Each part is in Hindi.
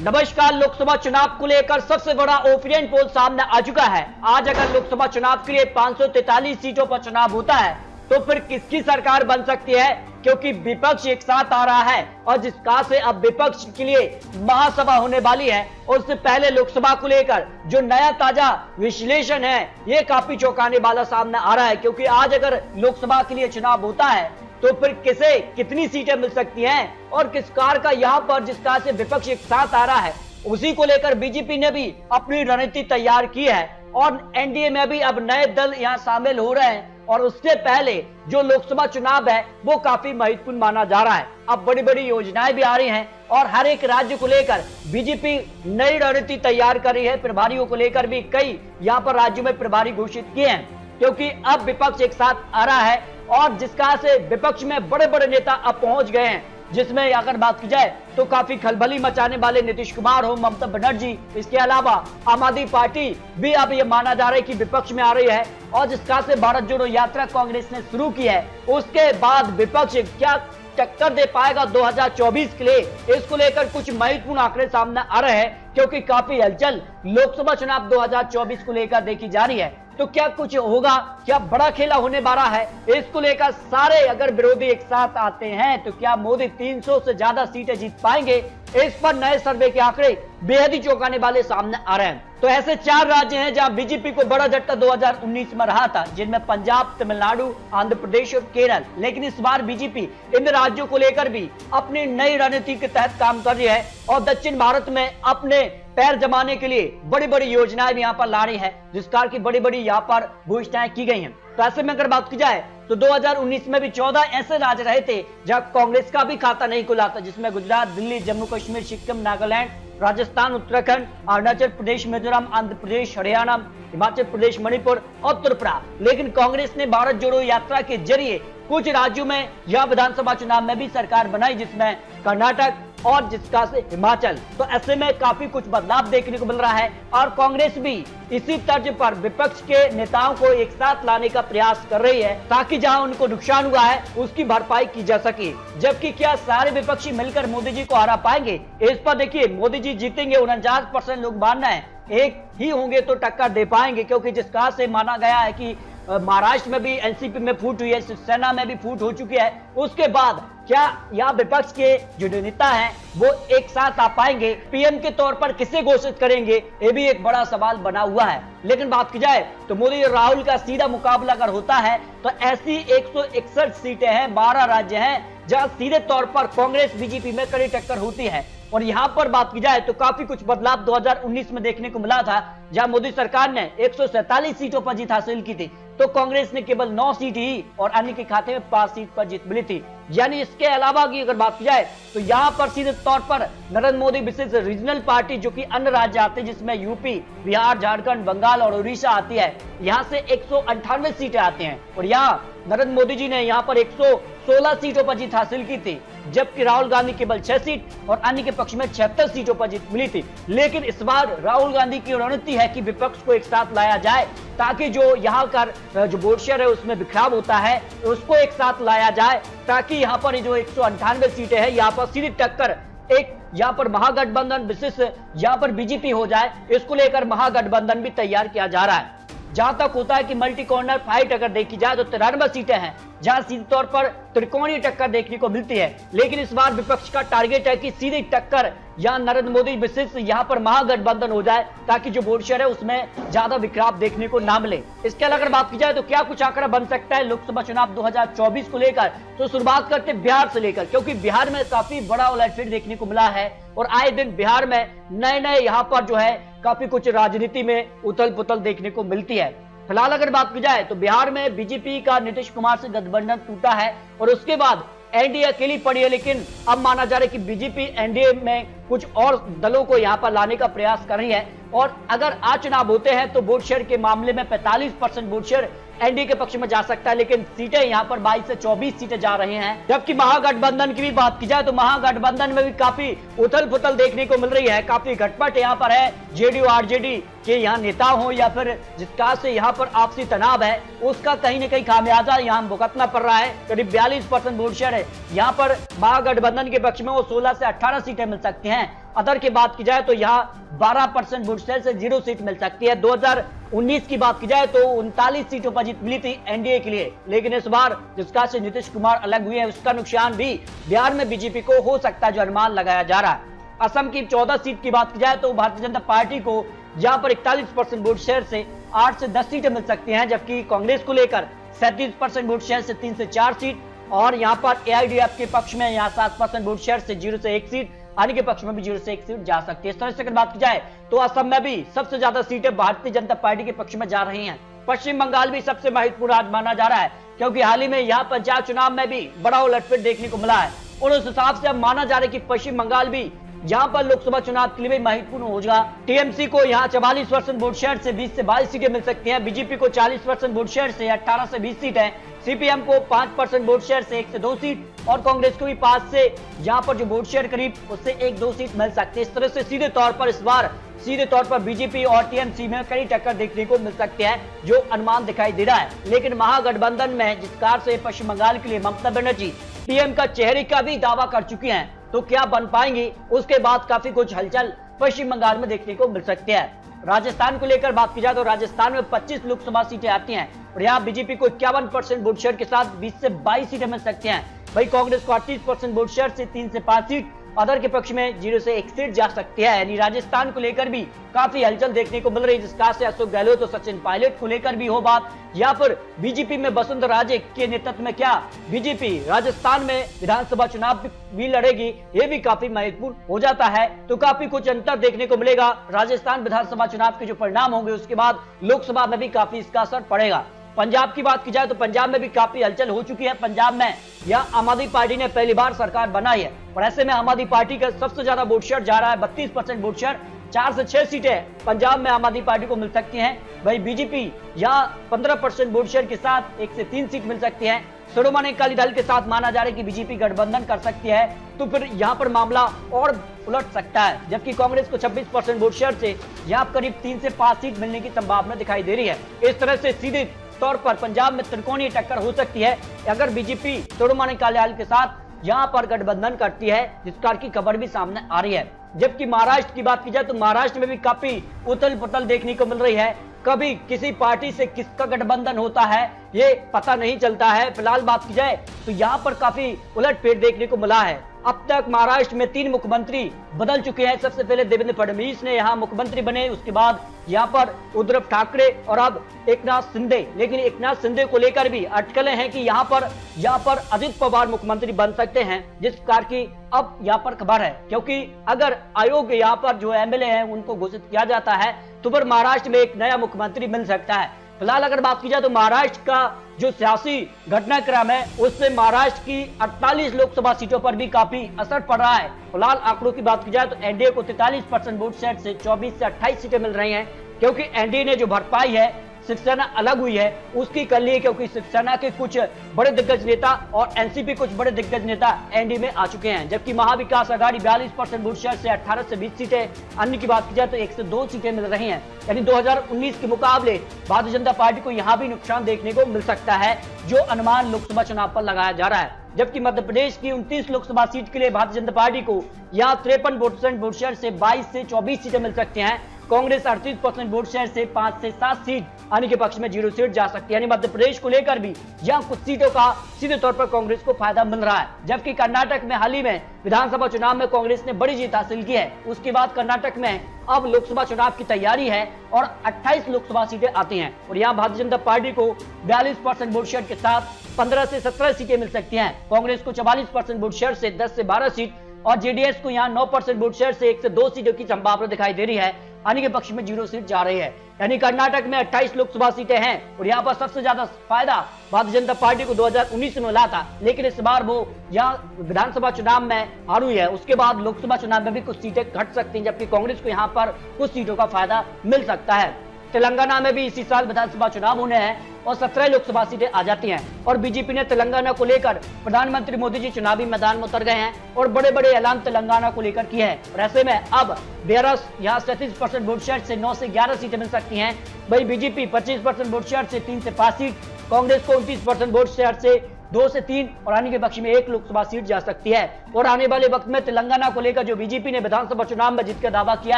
नमस्कार। लोकसभा चुनाव को लेकर सबसे बड़ा ओपिनियन पोल सामने आ चुका है। आज अगर लोकसभा चुनाव के लिए 543 सीटों पर चुनाव होता है तो फिर किसकी सरकार बन सकती है, क्योंकि विपक्ष एक साथ आ रहा है और जिस कहा से अब विपक्ष के लिए महासभा होने वाली है। उससे पहले लोकसभा को लेकर जो नया ताजा विश्लेषण है ये काफी चौंकाने वाला सामने आ रहा है, क्योंकि आज अगर लोकसभा के लिए चुनाव होता है तो फिर किसे कितनी सीटें मिल सकती हैं और किस कार का यहाँ पर जिस कार से विपक्ष एक साथ आ रहा है उसी को लेकर बीजेपी ने भी अपनी रणनीति तैयार की है और एनडीए में भी अब नए दल यहाँ शामिल हो रहे हैं। और उससे पहले जो लोकसभा चुनाव है वो काफी महत्वपूर्ण माना जा रहा है। अब बड़ी बड़ी योजनाएं भी आ रही हैं और हर एक राज्य को लेकर बीजेपी नई रणनीति तैयार कर रही है। प्रभारियों को लेकर भी कई यहाँ पर राज्यों में प्रभारी घोषित किए हैं, क्योंकि अब विपक्ष एक साथ आ रहा है और जिसका से विपक्ष में बड़े बड़े नेता अब पहुंच गए हैं, जिसमें अगर बात की जाए तो काफी खलबली मचाने वाले नीतीश कुमार हो, ममता बनर्जी, इसके अलावा आम आदमी पार्टी भी अब ये माना जा रहा है कि विपक्ष में आ रही है। और जिसका से भारत जोड़ो यात्रा कांग्रेस ने शुरू की है, उसके बाद विपक्ष क्या टक्कर दे पाएगा 2024 के लिए, इसको लेकर कुछ महत्वपूर्ण आंकड़े सामने आ रहे हैं, क्योंकि काफी हलचल लोकसभा चुनाव 2024 को लेकर देखी जा रही है। तो क्या कुछ होगा, क्या बड़ा खेला होने वाला है, इसको लेकर सारे अगर विरोधी एक साथ आते हैं तो क्या मोदी 300 से ज्यादा सीटें जीत पाएंगे, इस पर नए सर्वे के आंकड़े बेहद ही चौंकाने वाले सामने आ रहे हैं। तो ऐसे 4 राज्य हैं जहां बीजेपी को बड़ा झटका 2019 में रहा था, जिनमें पंजाब, तमिलनाडु, आंध्र प्रदेश और केरल। लेकिन इस बार बीजेपी इन राज्यों को लेकर भी अपनी नई रणनीति के तहत काम कर रही है और दक्षिण भारत में अपने पैर जमाने के लिए बड़ी बड़ी योजनाएं भी यहाँ पर ला रही है, जिस कार की बड़ी बड़ी यहाँ पर घोषणाएं की गई हैं। तो ऐसे में अगर बात की जाए तो 2019 में भी 14 ऐसे राज्य रहे थे जहां कांग्रेस का भी खाता नहीं खुला था, जिसमें गुजरात, दिल्ली, जम्मू कश्मीर, सिक्किम, नागालैंड, राजस्थान, उत्तराखंड, अरुणाचल प्रदेश, मिजोरम, आंध्र प्रदेश, हरियाणा, हिमाचल प्रदेश, मणिपुर और त्रिपुरा। लेकिन कांग्रेस ने भारत जोड़ो यात्रा के जरिए कुछ राज्यों में या विधानसभा चुनाव में भी सरकार बनाई, जिसमें कर्नाटक और जिसका से हिमाचल। तो ऐसे में काफी कुछ बदलाव देखने को मिल रहा है और कांग्रेस भी इसी तर्ज पर विपक्ष के नेताओं को एक साथ लाने का प्रयास कर रही है, ताकि जहां उनको नुकसान हुआ है उसकी भरपाई की जा सके। जबकि क्या सारे विपक्षी मिलकर मोदी जी को हरा पाएंगे, इस पर देखिए मोदी जी जीतेंगे 49% लोग मान रहे हैं, एक ही होंगे तो टक्कर दे पाएंगे, क्योंकि जिस कहा से माना गया है कि महाराष्ट्र में भी एनसीपी में फूट हुई है, शिवसेना में भी फूट हो चुकी है। उसके बाद क्या यहाँ विपक्ष के जो नेता हैं वो एक साथ आ पाएंगे, पीएम के तौर पर किसे घोषित करेंगे, ये भी एक बड़ा सवाल बना हुआ है। लेकिन बात की जाए तो मोदी और राहुल का सीधा मुकाबला अगर होता है तो ऐसी 161 सीटें हैं, 12 राज्य हैं जहां सीधे तौर पर कांग्रेस बीजेपी में कड़ी टक्कर होती है। और यहां पर बात की जाए तो काफी कुछ बदलाव 2019 में देखने को मिला था, जहां मोदी सरकार ने 147 सीटों पर जीत हासिल की थी, तो कांग्रेस ने केवल 9 सीट ही और अन्य के खाते में 5 सीट पर जीत मिली थी। यानी इसके अलावा की अगर बात की जाए तो यहाँ पर सीधे तौर पर नरेंद्र मोदी विशेष रीजनल पार्टी जो कि अन्य राज्य आते हैं, जिसमें यूपी, बिहार, झारखंड, बंगाल और उड़ीसा आती है, यहाँ से 198 सीटें आती हैं और यहाँ नरेंद्र मोदी जी ने यहाँ पर 116 सीटों पर जीत हासिल की थी, जबकि राहुल गांधी केवल 6 सीट और अन्य के पक्ष में 76 सीटों पर जीत मिली थी। लेकिन इस बार राहुल गांधी की रणनीति है कि विपक्ष को एक साथ लाया जाए, ताकि जो यहाँ का जो बोर्ड शेयर है उसमें बिखराव होता है उसको एक साथ लाया जाए, ताकि यहाँ पर जो 198 सीटें हैं यहाँ पर सीधी टक्कर एक यहाँ पर महागठबंधन विशेष यहाँ पर बीजेपी हो जाए। इसको लेकर महागठबंधन भी तैयार किया जा रहा है। जहां तक होता है कि मल्टी कॉर्नर फाइट अगर देखी जाए तो 93 सीटें हैं जहां सीधे तौर पर त्रिकोणीय टक्कर देखने को मिलती है। लेकिन इस बार विपक्ष का टारगेट है कि सीधी टक्कर यहां नरेंद्र मोदी विशेष यहां पर महागठबंधन हो जाए, ताकि जो बोर्ड शेयर है उसमें ज्यादा विक्राप देखने को ना मिले। इसके अलावा अगर बात की जाए तो क्या कुछ आंकड़ा बन सकता है लोकसभा चुनाव 2024 को लेकर, तो शुरुआत करते बिहार से लेकर, क्योंकि बिहार में काफी बड़ा उलटफेर देखने को मिला है और आए दिन बिहार में नए नए यहाँ पर जो है काफी कुछ राजनीति में उथल पुथल देखने को मिलती है। फिलहाल अगर बात की जाए तो बिहार में बीजेपी का नीतीश कुमार से गठबंधन टूटा है और उसके बाद एनडीए अकेली पड़ी है। लेकिन अब माना जा रहा है कि बीजेपी एनडीए में कुछ और दलों को यहां पर लाने का प्रयास कर रही है और अगर आज चुनाव होते हैं तो वोट शेयर के मामले में 45% वोट शेयर एनडीए के पक्ष में जा सकता है। लेकिन सीटें यहां पर 22 से 24 सीटें जा रही हैं। जबकि महागठबंधन की भी बात की जाए तो महागठबंधन में भी काफी उथल पुथल देखने को मिल रही है, काफी घटपट यहां पर है। जेडीयू आरजेडी के यहाँ नेता हो या फिर जिसका से यहाँ पर आपसी तनाव है, उसका कहीं न कहीं खामियाजा यहाँ भुगतना पड़ रहा है। करीब 42% वोट शेयर है यहाँ पर महागठबंधन के पक्ष में, वो 16 से 18 सीटें मिल सकती हैं। अदर की बात की जाए तो यहाँ 12% वोट शेयर से 0 सीट मिल सकती है। 2019 की बात की जाए तो 39 सीटों पर जीत मिली थी एनडीए के लिए, लेकिन इस बार जिसका से नीतीश कुमार अलग हुए हैं उसका नुकसान भी बिहार में बीजेपी को हो सकता है, जो अनुमान लगाया जा रहा है। असम की 14 सीट की बात की जाए तो भारतीय जनता पार्टी को जहां पर 41% वोट शेयर से 8 से 10 सीटें मिल सकती हैं, जबकि कांग्रेस को लेकर 37% वोट शेयर से 3 से 4 सीट, और यहां पर एआईडीएफ के पक्ष में यहां 7% वोट शेयर से 0 से 1 सीट, अन्य के पक्ष में भी 0 से 1 सीट जा सकती है। इस तरह से अगर बात की जाए तो असम में भी सबसे ज्यादा सीटें भारतीय जनता पार्टी के पक्ष में जा रही हैं। पश्चिम बंगाल भी सबसे महत्वपूर्ण आज माना जा रहा है, क्योंकि हाल ही में यहाँ पंचायत चुनाव में भी बड़ा उलटफेर देखने को मिला है, और उस हिसाब से अब माना जा रहा है कि पश्चिम बंगाल भी जहां पर लोकसभा चुनाव के लिए भी महत्वपूर्ण हो जाएगा। टीएमसी को यहां 44% वोट शेयर से 20 से 22 सीटें मिल सकती हैं, बीजेपी को 40% वोट शेयर से 18 से 20 सीट है, सीपीएम को 5% वोट शेयर से 1 से 2 सीट, और कांग्रेस को भी 5 से यहां पर जो वोट शेयर करीब उससे 1-2 सीट मिल सकती है। इस तरह से सीधे तौर पर इस बार सीधे तौर पर बीजेपी और टीएमसी में कड़ी टक्कर देखने को मिल सकती है, जो अनुमान दिखाई दे रहा है। लेकिन महागठबंधन में जिस कार से पश्चिम बंगाल के लिए ममता बनर्जी पीएम का चेहरे का भी दावा कर चुकी हैं, तो क्या बन पाएंगी, उसके बाद काफी कुछ हलचल पश्चिम बंगाल में देखने को मिल सकती है। राजस्थान को लेकर बात की जाए तो राजस्थान में 25 लोकसभा सीटें आती हैं, और यहाँ बीजेपी को 51% वोट शेयर के साथ 20 से 22 सीटें मिल सकती हैं। वही कांग्रेस को 38% वोट शेयर से 3 से 5 सीट, अदर के पक्ष में 0 से 1 सीट जा सकती है। यानी राजस्थान को लेकर भी काफी हलचल देखने को मिल रही है, जिसका से अशोक गहलोत और सचिन पायलट को लेकर भी हो बात। यहाँ पर बीजेपी में वसुंधरा राजे के नेतृत्व में क्या बीजेपी राजस्थान में विधानसभा चुनाव भी लड़ेगी, ये भी काफी महत्वपूर्ण हो जाता है। तो काफी कुछ अंतर देखने को मिलेगा। राजस्थान विधानसभा चुनाव के जो परिणाम होंगे उसके बाद लोकसभा में भी काफी इसका असर पड़ेगा। पंजाब की बात की जाए तो पंजाब में भी काफी हलचल हो चुकी है। पंजाब में यह आम आदमी पार्टी ने पहली बार सरकार बनाई है, और ऐसे में आम आदमी पार्टी का सबसे ज्यादा वोट शेयर जा रहा है, 32% वोट शेयर, 4 से 6 सीटें पंजाब में आम आदमी पार्टी को मिल सकती हैं। वही बीजेपी यहाँ 15% वोट शेयर के साथ 1 से 3 सीट मिल सकती है। शिरोमणि अकाली दल के साथ माना जा रहा है कि बीजेपी गठबंधन कर सकती है, तो फिर यहाँ पर मामला और उलट सकता है। जबकि कांग्रेस को 26% वोट शेयर से यहाँ करीब 3 से 5 सीट मिलने की संभावना दिखाई दे रही है। इस तरह से सीधे तौर पर पंजाब में त्रिकोणीय टक्कर हो सकती है अगर बीजेपी शिरोमणि अकाली दल के साथ यहाँ पर गठबंधन करती है, जिसका की खबर भी सामने आ रही है। जबकि महाराष्ट्र की बात की जाए तो महाराष्ट्र में भी काफी उथल पुथल देखने को मिल रही है। कभी किसी पार्टी से किसका गठबंधन होता है ये पता नहीं चलता है। फिलहाल बात की जाए तो यहाँ पर काफी उलटफेर देखने को मिला है। अब तक महाराष्ट्र में 3 मुख्यमंत्री बदल चुके हैं। सबसे पहले देवेंद्र फडणवीस ने यहाँ मुख्यमंत्री बने, उसके बाद यहाँ पर उद्धव ठाकरे और अब एकनाथ शिंदे। लेकिन एकनाथ शिंदे को लेकर भी अटकलें हैं कि यहाँ पर अजित पवार मुख्यमंत्री बन सकते हैं, जिस प्रकार की अब यहाँ पर खबर है। क्योंकि अगर आयोग यहाँ पर जो एमएलए हैं उनको घोषित किया जाता है तो फिर महाराष्ट्र में एक नया मुख्यमंत्री मिल सकता है। फिलहाल अगर बात की जाए तो महाराष्ट्र का जो सियासी घटनाक्रम है उससे महाराष्ट्र की 48 लोकसभा सीटों पर भी काफी असर पड़ रहा है। फिलहाल आंकड़ों की बात की जाए तो एनडीए को 43% वोट शेयर से 24 से 28 सीटें मिल रही हैं, क्योंकि एनडीए ने जो भरपाई है शिवसेना अलग हुई है उसकी कर ली है, क्योंकि शिवसेना के कुछ बड़े दिग्गज नेता और एनसीपी कुछ बड़े दिग्गज नेता एनडीए में आ चुके हैं। जबकि महाविकास आघाड़ी 42% वोट शेयर से 18 से 20 सीटें, अन्य की बात की जाए तो 1 से 2 सीटें मिल रही हैं। यानी 2019 के मुकाबले भारतीय जनता पार्टी को यहाँ भी नुकसान देखने को मिल सकता है, जो अनुमान लोकसभा चुनाव पर लगाया जा रहा है। जबकि मध्य प्रदेश की 29 लोकसभा सीट के लिए भारतीय जनता पार्टी को यहाँ 53% वोट शेयर से 22 से 24 सीटें मिल सकती हैं। कांग्रेस 38% वोट शेयर से 5 से 7 सीट, अन्य के पक्ष में 0 सीट जा सकती है। यानी मध्य प्रदेश को लेकर भी यहाँ कुछ सीटों का सीधे तौर पर कांग्रेस को फायदा मिल रहा है। जबकि कर्नाटक में हाल ही में विधानसभा चुनाव में कांग्रेस ने बड़ी जीत हासिल की है। उसके बाद कर्नाटक में अब लोकसभा चुनाव की तैयारी है और 28 लोकसभा सीटें आती हैं, और यहाँ भारतीय जनता पार्टी को 42% वोट शेयर के साथ 15 से 17 सीटें मिल सकती हैं। कांग्रेस को 44% वोट शेयर से 10 से 12 सीट, और जेडीएस को यहाँ 9% वोट शेयर से 1 से 2 सीटों की संभावना दिखाई दे रही है। अन्य के पक्ष में 0 सीट जा रही है। यानी कर्नाटक में 28 लोकसभा सीटें हैं, और यहाँ पर सबसे ज्यादा फायदा भारतीय जनता पार्टी को 2019 में मिला था, लेकिन इस बार वो यहाँ विधानसभा चुनाव में हार हुई है। उसके बाद लोकसभा चुनाव में भी कुछ सीटें घट सकती हैं, जबकि कांग्रेस को यहाँ पर कुछ सीटों का फायदा मिल सकता है। तेलंगाना में भी इसी साल विधानसभा चुनाव होने हैं और 17 लोकसभा सीटें आ जाती हैं, और बीजेपी ने तेलंगाना को लेकर प्रधानमंत्री मोदी जी चुनावी मैदान में उतर गए हैं और बड़े बड़े ऐलान तेलंगाना को लेकर किए हैं। और ऐसे में अब बीआरएस यहाँ 37% वोट शेयर से 9 से 11 सीटें मिल सकती हैं। वही बीजेपी 25% वोट शेयर से 3 से 5 सीट, कांग्रेस को 29% वोट शेयर से 2 से 3 और आने के पक्ष में 1 लोकसभा सीट जा सकती है। और आने वाले वक्त में तेलंगाना को लेकर जो बीजेपी ने विधानसभा चुनाव में जीत का दावा किया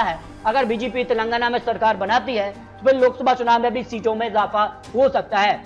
है, अगर बीजेपी तेलंगाना में सरकार बनाती है तो फिर लोकसभा चुनाव में भी सीटों में इजाफा हो सकता है।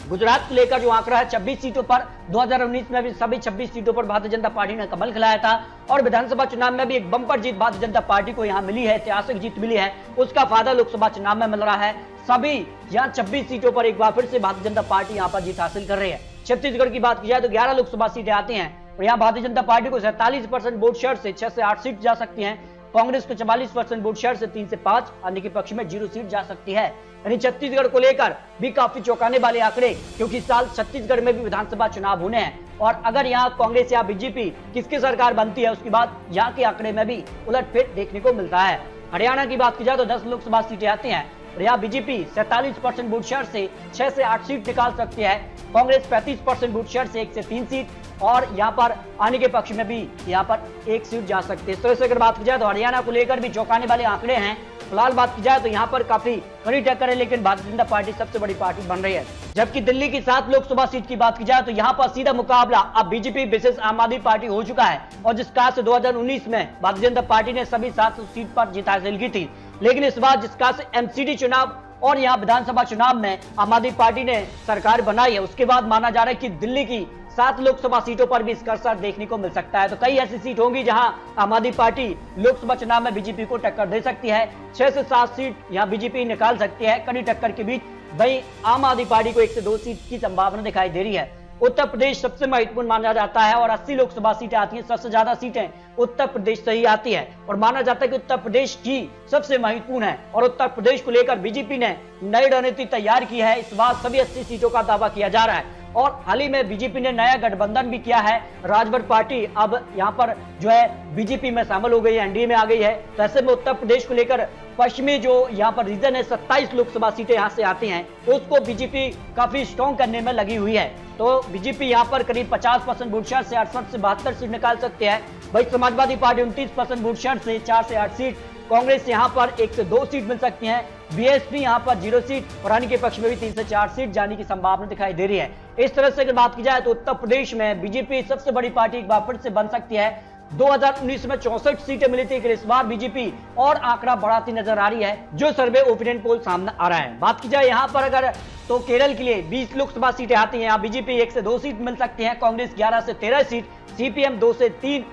गुजरात को लेकर जो आंकड़ा है 26 सीटों पर, 2019 में भी सभी 26 सीटों पर भारतीय जनता पार्टी ने कमल खिलाया था और विधानसभा चुनाव में भी एक बम्पर जीत भारतीय जनता पार्टी को यहां मिली है, ऐतिहासिक जीत मिली है। उसका फायदा लोकसभा चुनाव में मिल रहा है। सभी यहां 26 सीटों पर एक बार फिर से भारतीय जनता पार्टी यहां पर जीत हासिल कर रही है। छत्तीसगढ़ की बात की जाए तो 11 लोकसभा सीटें आती हैं और यहाँ भारतीय जनता पार्टी को 47% वोट शेयर से 6 से 8 सीट जा सकती हैं। कांग्रेस को 44% वोट शेयर से 3 से 5, अन्य के पक्ष में 0 सीट जा सकती है। यानी छत्तीसगढ़ को लेकर भी काफी चौंकाने वाले आंकड़े, क्योंकि इस साल छत्तीसगढ़ में भी विधानसभा चुनाव होने हैं और अगर यहाँ कांग्रेस या बीजेपी किसकी सरकार बनती है उसके बाद यहाँ के आंकड़े में भी उलटफेर देखने को मिलता है। हरियाणा की बात की जाए तो 10 लोकसभा सीटें आती हैं और यहाँ बीजेपी 47% वोट शेयर से 6 से 8 सीट निकाल सकती है। कांग्रेस 35% वोट शेयर से 1 से 3 सीट और यहाँ पर आने के पक्ष में भी यहाँ पर 1 सीट जा सकती है। इस तरह से अगर बात की जाए तो हरियाणा को लेकर भी चौंकाने वाले आंकड़े हैं। फिलहाल बात की जाए तो यहाँ पर काफी कड़ी टक्कर है, लेकिन भारतीय जनता पार्टी सबसे बड़ी पार्टी बन रही है। जबकि दिल्ली की 7 लोकसभा सीट की बात की जाए तो यहाँ पर सीधा मुकाबला अब बीजेपी वर्सेस आम आदमी पार्टी हो चुका है और जिस कहा से 2019 में भारतीय जनता पार्टी ने सभी 7 सीट पर जीत हासिल की थी, लेकिन इस बार जिस कहा से एमसीडी चुनाव और यहाँ विधानसभा चुनाव में आम आदमी पार्टी ने सरकार बनाई है, उसके बाद माना जा रहा है कि दिल्ली की 7 लोकसभा सीटों पर भी इसका असर देखने को मिल सकता है। तो कई ऐसी सीट होंगी जहां आम आदमी पार्टी लोकसभा चुनाव में बीजेपी को टक्कर दे सकती है। 6 से 7 सीट यहां बीजेपी निकाल सकती है कड़ी टक्कर के बीच। वहीं आम आदमी पार्टी को 1 से 2 सीट की संभावना दिखाई दे रही है। उत्तर प्रदेश सबसे महत्वपूर्ण माना जाता है और 80 लोकसभा सीटें आती हैं। सबसे ज्यादा सीटें उत्तर प्रदेश से ही आती है और माना जाता है कि उत्तर प्रदेश ही सबसे महत्वपूर्ण है और उत्तर प्रदेश को लेकर बीजेपी ने नई रणनीति तैयार की है। इस बार सभी 80 सीटों का दावा किया जा रहा है और हाल ही में बीजेपी ने नया गठबंधन भी किया है। राजभर पार्टी अब यहाँ पर जो है बीजेपी में शामिल हो गई है, एनडीए में आ गई है। तो ऐसे में उत्तर प्रदेश को लेकर पश्चिमी जो यहाँ पर रीजन है 27 लोकसभा सीटें यहाँ से आती हैं, तो उसको बीजेपी काफी स्ट्रॉन्ग करने में लगी हुई है। तो बीजेपी यहाँ पर करीब 50% वोट शेयर से 68 से 72 सीट निकाल सकते हैं। वही समाजवादी पार्टी 29% वोट शेयर से 4 से 8 सीट, कांग्रेस यहाँ पर 1 से 2 सीट मिल सकती हैं, बीएसपी यहाँ पर 0 सीट और अन्य के पक्ष में भी 3 से 4 सीट जाने की संभावना दिखाई दे रही है। इस तरह से अगर बात की जाए तो उत्तर प्रदेश में बीजेपी सबसे बड़ी पार्टी एक बार फिर से बन सकती है। 2019 में 64 सीटें मिली थी, इस बार बीजेपी और आंकड़ा बढ़ाती नजर आ रही है, जो सर्वे ओपिनियन पोल सामने आ रहा है। बात की जाए यहाँ पर अगर तो केरल के लिए 20 लोकसभा सीटें आती हैं, यहाँ बीजेपी 1 से 2 सीट मिल सकती है, कांग्रेस 11 से 13 सीट, सीपीएम 2 से 3।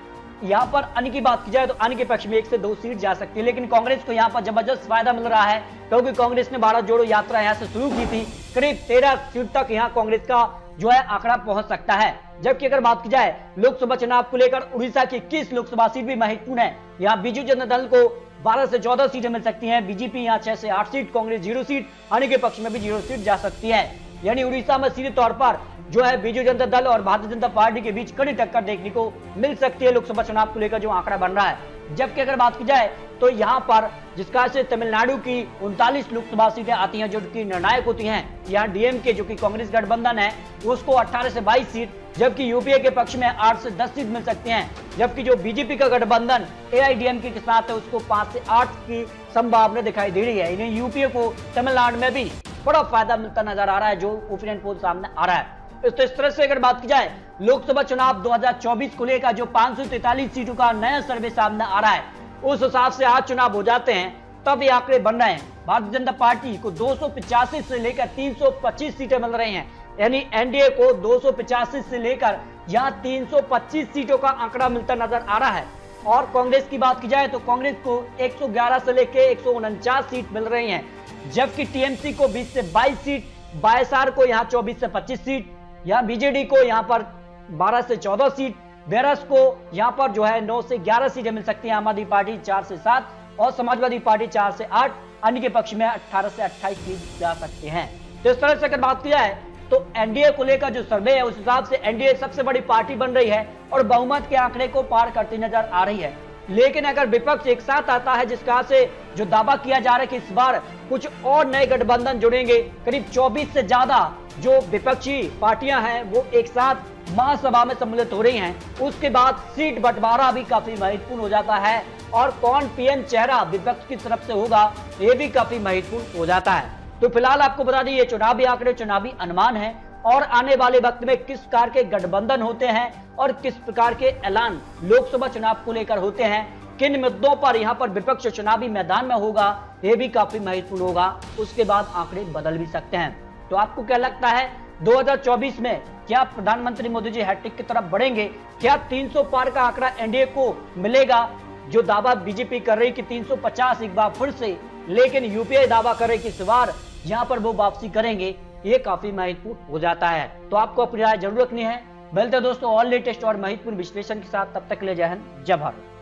यहाँ पर अन्य की बात की जाए तो अन्य के पक्ष में 1 से 2 सीट जा सकती है, लेकिन कांग्रेस को यहाँ पर जबरदस्त फायदा मिल रहा है क्योंकि कांग्रेस ने भारत जोड़ो यात्रा यहाँ से शुरू की थी। करीब 13 सीट तक यहाँ कांग्रेस का जो है आंकड़ा पहुंच सकता है। जबकि अगर बात की जाए लोकसभा चुनाव को लेकर उड़ीसा की 21 लोकसभा सीट भी महत्वपूर्ण है। यहाँ बीजू जनता दल को 12 से 14 सीटें मिल सकती हैं, बीजेपी यहाँ 6 से 8 सीट, कांग्रेस 0 सीट, अन्य के पक्ष में भी 0 सीट जा सकती है। यानी उड़ीसा में सीधे तौर पर जो है बीजू जनता दल और भारतीय जनता पार्टी के बीच कड़ी टक्कर देखने को मिल सकती है लोकसभा चुनाव को लेकर जो आंकड़ा बन रहा है। जबकि अगर बात की जाए तो यहाँ पर जिसका से तमिलनाडु की 39 लोकसभा सीटें आती हैं जो कि निर्णायक होती हैं। यहाँ डीएमके जो कि कांग्रेस गठबंधन है उसको 18 से 22 सीट, जबकि यूपीए के पक्ष में 8 से 10 सीट मिल सकती हैं। जबकि जो बीजेपी का गठबंधन एआईडीएमके के साथ है उसको 5 से 8 की संभावना दिखाई दे रही है। इन्हें यूपीए को तमिलनाडु में भी बड़ा फायदा मिलता नजर आ रहा है, जो ओपिनियन पोल सामने आ रहा है। तो इस तरह से अगर बात की जाए लोकसभा चुनाव 2024 को लेकर जो 543 सीटों का नया सर्वे सामने आ रहा है, उस हिसाब से आज चुनाव हो जाते हैं तब ये आंकड़े बन रहे हैं। भारतीय जनता पार्टी को 285 से लेकर 325 सीटें मिल रही हैं, यानी एनडीए को 285 से लेकर यहाँ 325 सीटों का आंकड़ा मिलता नजर आ रहा है। और कांग्रेस की बात की जाए तो कांग्रेस को 111 से लेकर 149 सीट मिल रही हैं, जबकि टीएमसी को 20 से 22 सीट, वाईएसआर को यहाँ 24 से 25 सीट, यहाँ बीजेडी को यहाँ पर 12 से 14 सीट, बेरस को यहाँ पर जो है 9 से 11 सीटें मिल सकती हैं, आम आदमी पार्टी 4 से 7 और समाजवादी पार्टी 4 से 8, अन्य के पक्ष में 18 से 28 सीट जा सकते हैं। तो इस तरह से अगर बात की जाए तो एनडीए को लेकर जो सर्वे है उस हिसाब से एनडीए सबसे बड़ी पार्टी बन रही है और बहुमत के आंकड़े को पार करती नजर आ रही है। लेकिन अगर विपक्ष एक साथ आता है, जिसका से जो दावा किया जा रहा है कि इस बार कुछ और नए गठबंधन जुड़ेंगे, करीब 24 से ज्यादा जो विपक्षी पार्टियां हैं वो एक साथ महासभा में सम्मिलित हो रही हैं, उसके बाद सीट बंटवारा भी काफी महत्वपूर्ण हो जाता है और कौन पीएम चेहरा विपक्ष की तरफ से होगा ये भी काफी महत्वपूर्ण हो जाता है। तो फिलहाल आपको बता दें ये चुनावी आंकड़े, चुनावी अनुमान है, और आने वाले वक्त में किस प्रकार के गठबंधन होते हैं और किस प्रकार के ऐलान लोकसभा चुनाव को लेकर होते हैं, किन मुद्दों पर यहां पर विपक्ष चुनावी मैदान में होगा, यह भी काफी महत्वपूर्ण होगा। उसके बाद आंकड़े बदल भी सकते हैं। तो आपको क्या लगता है 2024 में क्या प्रधानमंत्री मोदी जी हैट्रिक की तरफ बढ़ेंगे? क्या 300 पार का आंकड़ा एनडीए को मिलेगा? जो दावा बीजेपी कर रही कि 350 एक बार फिर से, लेकिन यूपीए दावा कर रही कि इस बार यहां पर वो वापसी करेंगे, ये काफी महत्वपूर्ण हो जाता है। तो आपको अपनी राय जरूर रखनी है। मिलते हैं दोस्तों और लेटेस्ट और महत्वपूर्ण विश्लेषण के साथ, तब तक ले जय हिंद, जय भारत।